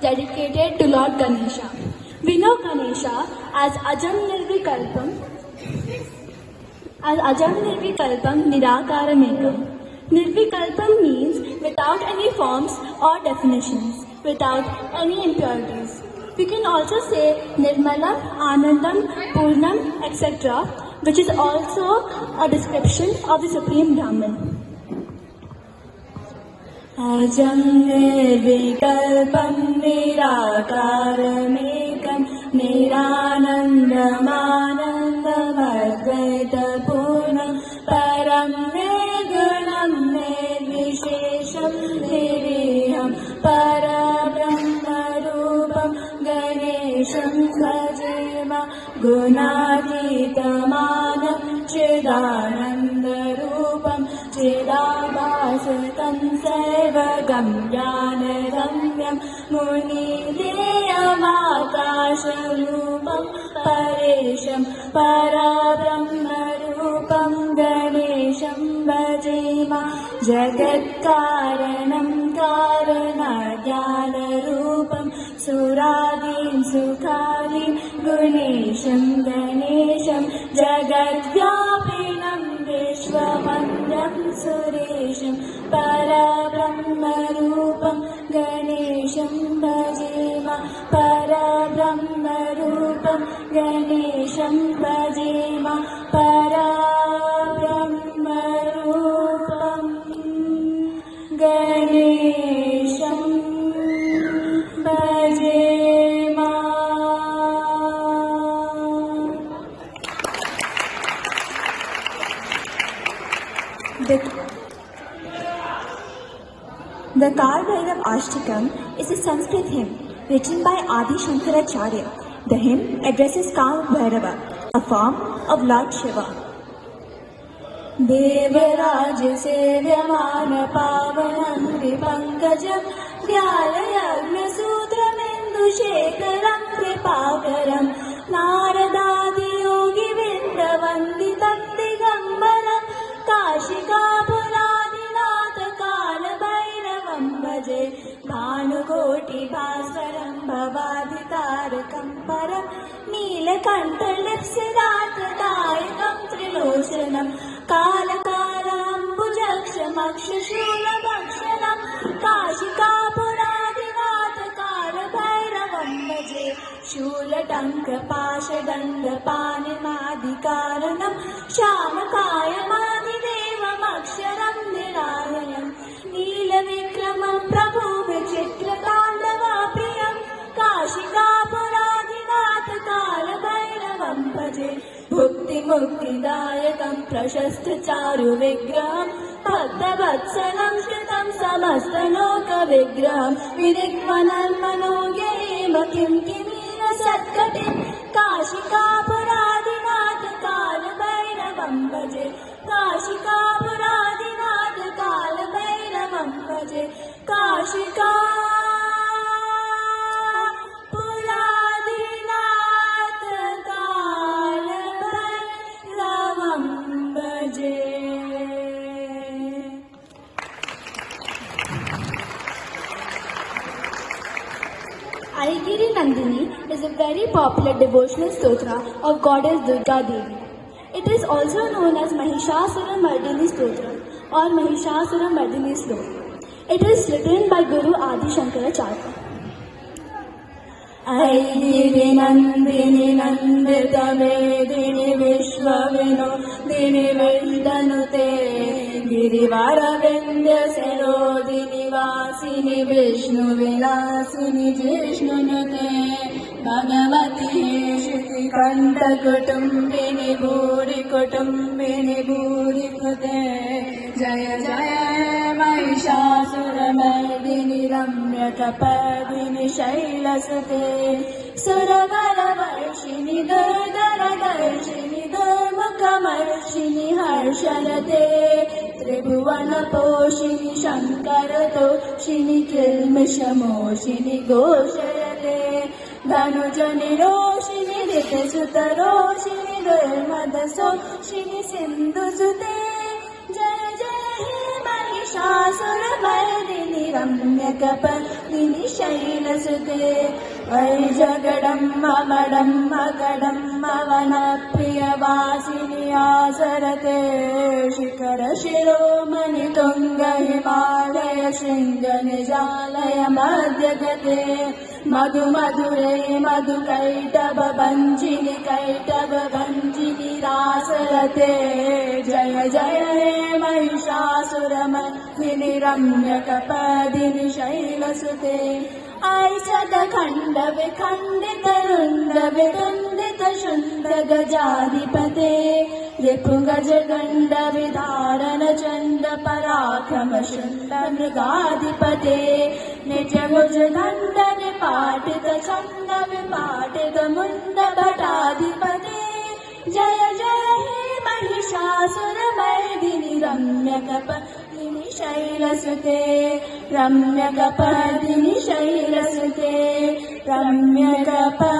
dedicated to Lord Ganesha. We know Ganesha as Ajam Nirvikalpam, Nirakaramekam. Nirvikalpam means without any forms or definitions, without any impurities. We can also say Nirmalam, Anandam, Purnam, etc., which is also a description of the Supreme Brahman. Ajam Nirvikalpam Nirakaramekam Niranandamanandam Advaita Purnam Param Nirgunam Nirvishesham Niriham Parabrahmarupam Ganesham Bhajema Gunatitamanam Chidanandarupam Chidabhasatam Sarvagam Jnanagamyam Munideyamatasharupam Paresham Parabrahmarupam Ganesham Bhajema Jagatkaranam Karanajnanarupam Suradim Sukhadim Gunesham Ganesham Jagatvyapinam Vishwamandam Suresham Parabrahmarupam Ganesham Bhajema Parabrahmarupam Ganesham Bhajema Parabrahmarupam Ganesham Bhajema. The Kalbhairav Ashtakam is a Sanskrit hymn written by Adi Shankaracharya. The hymn addresses Kalbhairava, a form of Lord Shiva. Devaraj Sevyamana Pavanam Vipankajam Vyalayagna Sutramendu Shekaram Kripakaram Naradadi Yogi Vindavanditam Digambaram Kashika Puradinatha Kalabhairavam Bhaje Bhanukoti Bhaskaram Bhavadhitarakam Param Neelakantalipsidatadayakam Triloshanam Kalakaram Bhujakshamakshushulabhakshanam Kashika Puradinatha Kalabhairavam Bhaje Shulatanka Pashadanda Panimadhikaranam Shamakayamadidevam Aksharam Nirayanam Neelavikramam Prabhu Vichitratandava Priyam Kashika Puradinatha Kalabhairavam Bhaje Bhukti Muktidayakam Prashastha Charu Vigraham Bhaktavatsam Shritam Samastaloka Vigraham Vidikvanam Manogyema Kim Kimina Satkatim Kashika Puradinatha Kalabhairavam Bhaje Kashika Puradinatha Kalabhairavam Bhaje Kashika Aigiri Nandini is a very popular devotional stotra of Goddess Durga Devi. It is also known as Mahishasura Mardini Stotra or Mahishasura Mardini Sloka. It is written by Guru Adi Shankaracharya. Aigiri Nandini Nandita Vedini Vishwavinodini Vishnute Girivara Vindya Sarodini Vasini Vishnu Vilasini Jishnunute Bhagavati Shruti Kanta Kutumbini Bhuri Kutumbini Bhuri Kute Jaya Jaya Mahishasura Mardini Ramya Kapadini Shailasute Suravara Varshini Dardara Darshini Dharmakamarshini Harshalate Tribhuvana Poshini Shankarato Shini Kilmishamoshini Gosharate Dhanujani Roshini Ditasuta Roshini Dharmadaso Shini Sindhu Sute Jaya Jaya He Manish महिषासुरमर्दिनि रम्यकपर्दिनि शैलसुते वै जगडम्ममडम्मगडम्म वनप्रियवासिनि आसरते शिखरशिरोमणि तुङ्ग हिमालय शृङ्ग निजालय मध्यगते मधुमधुरे मधुकैटभञ्जिनि रासरते जय जय हे महिषासुरमर्दिनि रम्यकपर्दिनि शैलसुते ऐषधखण्ड विखण्डित रुण्ड विरुन्दित शुण्ड गजाधिपते रिपुगजदण्ड विधारण चण्ड पराक्रम शुण्ड मृगाधिपते निजभुज दण्ड निपाटित छन्द विपाटित मुण्ड भटाधिपते जय जय हे महिषासुरमर्दिनि रम्यकपर्दिनि शैलसुते रम्यकपर्दिनि शैलसुते रम्यकपर्दिनि